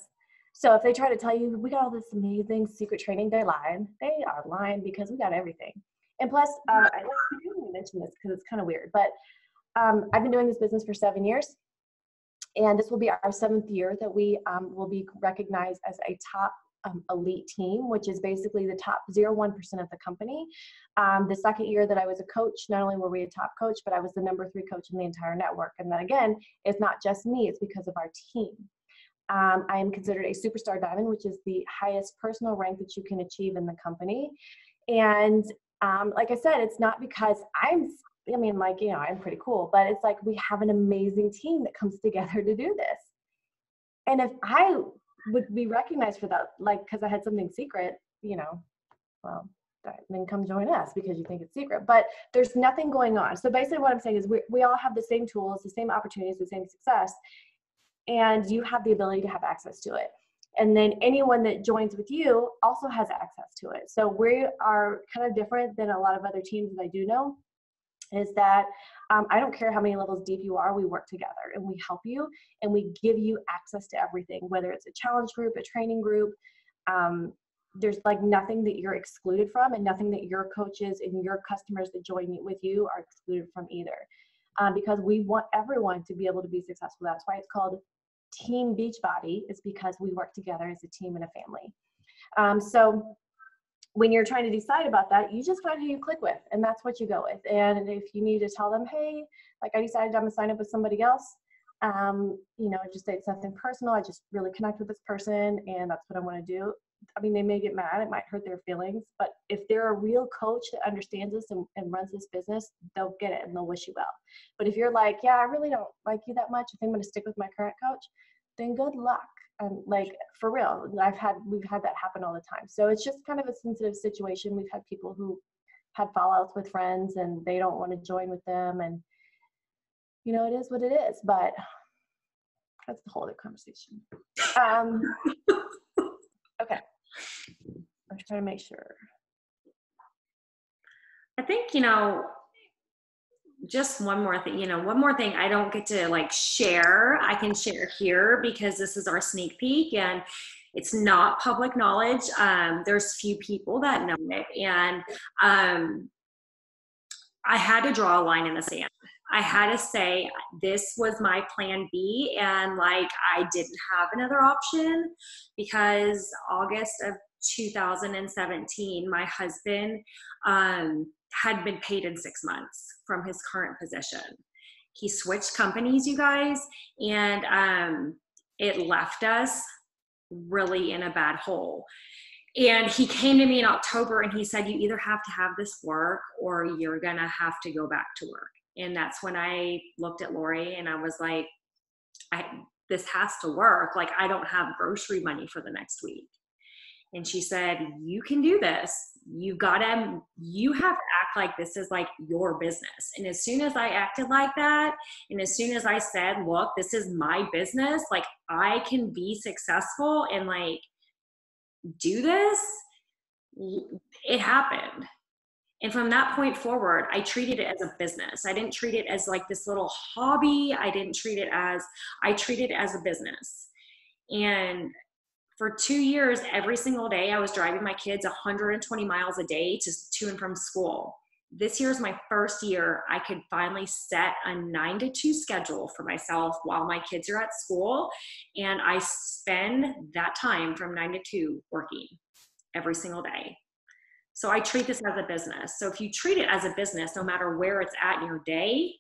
[SPEAKER 2] So if they try to tell you, we got all this amazing secret training, they're lying. They are lying, because we got everything. And plus, I didn't mention this because it's kind of weird, but I've been doing this business for 7 years, and this will be our 7th year that we will be recognized as a top elite team, which is basically the top 0.1% of the company. The 2nd year that I was a coach, not only were we a top coach, but I was the number 3 coach in the entire network. And that, again, is not just me, it's because of our team. I am considered a superstar diamond, which is the highest personal rank that you can achieve in the company. And like I said, it's not because I'm pretty cool, but it's we have an amazing team that comes together to do this. And if I would be recognized for that, because I had something secret, well, then come join us because you think it's secret. But there's nothing going on. So basically what I'm saying is we all have the same tools, the same opportunities, the same success. And you have the ability to have access to it. And then anyone that joins with you also has access to it. So we are kind of different than a lot of other teams that I do know, is that I don't care how many levels deep you are, we work together and we help you and we give you access to everything, whether it's a challenge group, a training group, there's like nothing that you're excluded from, and nothing that your coaches and your customers that join with you are excluded from either. Because we want everyone to be able to be successful. That's why it's called Team Beachbody, is because we work together as a team and a family. So when you're trying to decide about that, you just find who you click with, and that's what you go with. And if you need to tell them, hey, like I decided I'm gonna sign up with somebody else, just say it's nothing personal. I just really connect with this person, and that's what I want to do. I mean, they may get mad. It might hurt their feelings. But if they're a real coach that understands this and runs this business, they'll get it and they'll wish you well. But if you're like, yeah, I really don't like you that much, I think I'm going to stick with my current coach, then good luck. And like, for real, we've had that happen all the time. So it's just kind of a sensitive situation. We've had people who had fallouts with friends and they don't want to join with them. And, it is what it is. But that's the whole other conversation. Okay. I'm trying to make sure.
[SPEAKER 1] I think, just one more thing I don't get to like share. I can share here because this is our sneak peek and it's not public knowledge. There's few people that know it. And I had to draw a line in the sand. I had to say this was my plan B, and like I didn't have another option, because August of 2017, my husband had been paid in 6 months from his current position. He switched companies, you guys, and it left us really in a bad hole. And he came to me in October and he said, you either have to have this work or you're going to have to go back to work. And that's when I looked at Lori and I was like, this has to work. Like, I don't have grocery money for the next week. And she said, you can do this. You have to act like this is like your business. And as soon as I acted like that, and as soon as I said, look, this is my business, like I can be successful and like do this, it happened. And from that point forward, I treated it as a business. I didn't treat it as like this little hobby. I treated it as a business. And for 2 years, every single day, I was driving my kids 120 miles a day to and from school. This year is my first year I could finally set a 9 to 2 schedule for myself while my kids are at school. And I spend that time from 9 to 2 working every single day. So I treat this as a business. So if you treat it as a business, no matter where it's at in your day,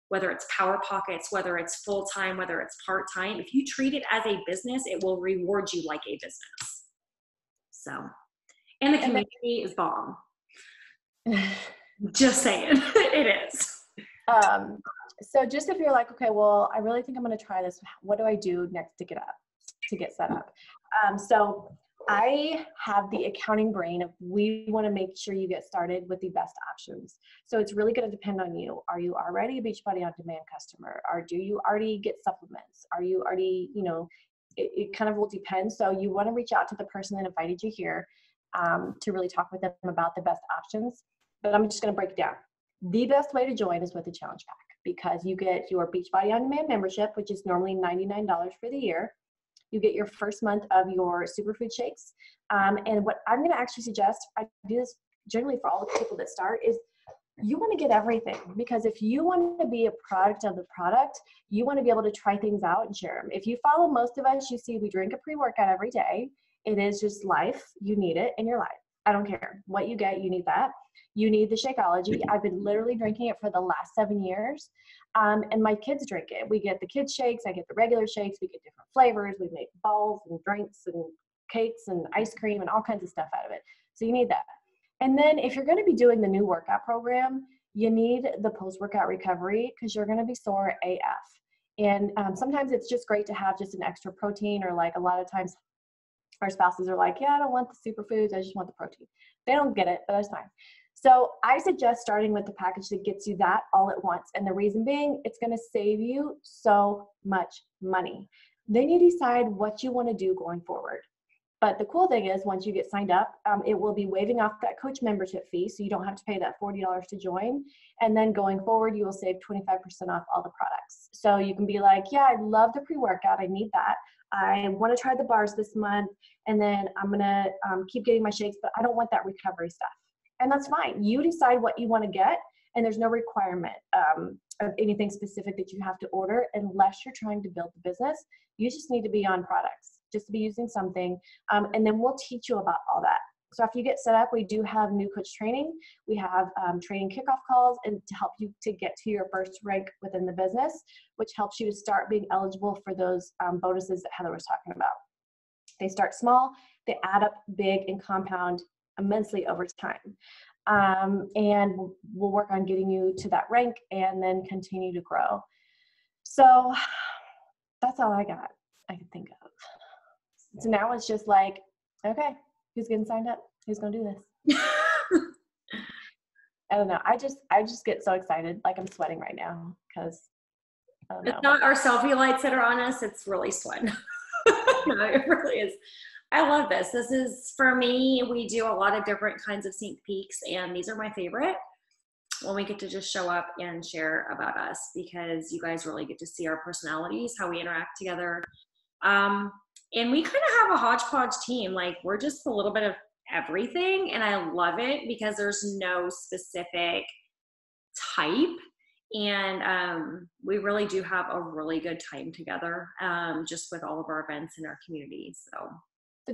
[SPEAKER 1] whether it's Power Pockets, whether it's full-time, whether it's part-time, if you treat it as a business, it will reward you like a business. So, and the community is bomb. Just saying, it is.
[SPEAKER 2] So just if you're like, okay, well, I really think I'm going to try this. What do I do next to get set up? So I have the accounting brain of, we want to make sure you get started with the best options. So it's really going to depend on you. Are you already a Beachbody On Demand customer? Or do you already get supplements? Are you already, it kind of will depend. So you want to reach out to the person that invited you here to really talk with them about the best options. But I'm just going to break it down. The best way to join is with the challenge pack, because you get your Beachbody On Demand membership, which is normally $99 for the year. You get your first month of your superfood shakes. And what I'm going to actually suggest, I do this generally for all the people that start, is you want to get everything. Because if you want to be a product of the product, you want to be able to try things out and share them. If you follow most of us, you see we drink a pre-workout every day. It is just life. You need it in your life. I don't care what you get, you need that. You need the Shakeology. I've been literally drinking it for the last 7 years. And my kids drink it. We get the kids shakes. I get the regular shakes. We get different flavors. We make balls and drinks and cakes and ice cream and all kinds of stuff out of it. So you need that. And then if you're going to be doing the new workout program, you need the post-workout recovery, because you're going to be sore AF. And sometimes it's just great to have just an extra protein, or like a lot of times our spouses are like, yeah, I don't want the superfoods. I just want the protein. They don't get it, but that's fine. So I suggest starting with the package that gets you that all at once. And the reason being, it's going to save you so much money. Then you decide what you want to do going forward. But the cool thing is, once you get signed up, it will be waiving off that coach membership fee, so you don't have to pay that $40 to join. And then going forward, you will save 25% off all the products. So you can be like, yeah, I love the pre-workout. I need that. I want to try the bars this month, and then I'm going to keep getting my shakes, but I don't want that recovery stuff. And that's fine. You decide what you want to get, and there's no requirement of anything specific that you have to order unless you're trying to build the business. You just need to be on products, just to be using something, and then we'll teach you about all that. So after you get set up, we do have new coach training. We have training kickoff calls and to help you to get to your first rank within the business, which helps you to start being eligible for those bonuses that Heather was talking about. They start small, they add up big and compound immensely over time. And we'll work on getting you to that rank and then continue to grow. So that's all I can think of. So now it's just like, okay, who's getting signed up? Who's going to do this? I don't know. I just get so excited. Like I'm sweating right now because I don't know.
[SPEAKER 1] It's not our selfie lights that are on us. It's really sweat. No, it really is. I love this. This is, for me, we do a lot of different kinds of sneak peeks, and these are my favorite when we get to just show up and share about us, because you guys really get to see our personalities, how we interact together. And we kind of have a hodgepodge team. Like, we're just a little bit of everything, and I love it because there's no specific type. And we really do have a really good time together, just with all of our events in our community. So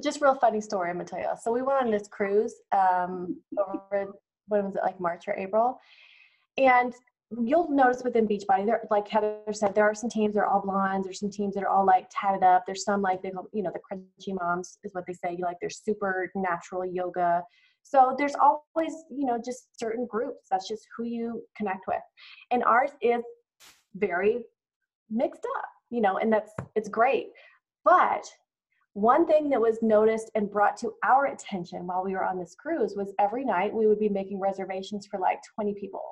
[SPEAKER 2] just real funny story I'm gonna tell you. So we went on this cruise over, when was it, like March or April? And you'll notice within Beachbody, there, like Heather said, there are some teams that are all blondes. There's some teams that are all like tatted up. There's some like, they go, you know, the crunchy moms is what they say. Like there's super natural yoga. So there's always, you know, just certain groups. That's just who you connect with. And ours is very mixed up, you know, and it's great. But one thing that was noticed and brought to our attention while we were on this cruise was every night we would be making reservations for like 20 people.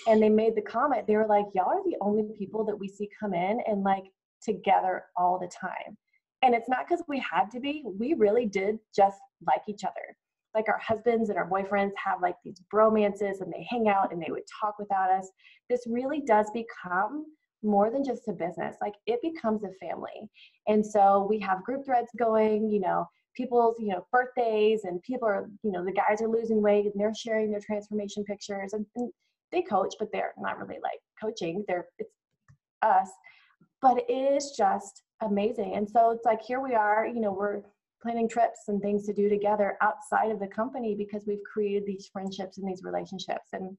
[SPEAKER 2] And they made the comment, they were like, y'all are the only people that we see come in and like together all the time. And it's not because we had to be, we really did just like each other. Like our husbands and our boyfriends have like these bromances and they hang out and they would talk without us. This really does become more than just a business. Like it becomes a family. And so we have group threads going, you know, people's, you know, birthdays, and people are, you know, the guys are losing weight and they're sharing their transformation pictures, and they coach, but they're not really like coaching. It's us, but it is just amazing. And so it's like, here we are, you know, we're planning trips and things to do together outside of the company because we've created these friendships and these relationships. And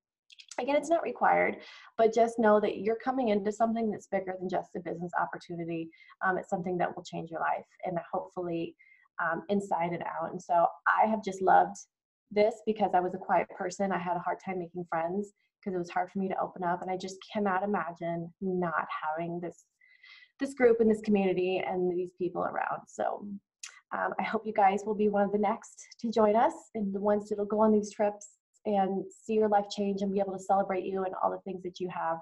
[SPEAKER 2] again, it's not required, but just know that you're coming into something that's bigger than just a business opportunity. It's something that will change your life, and hopefully inside and out. And so I have just loved this because I was a quiet person. I had a hard time making friends because it was hard for me to open up. And I just cannot imagine not having this group and this community and these people around. So I hope you guys will be one of the next to join us, and the ones that'll go on these trips and see your life change and be able to celebrate you and all the things that you have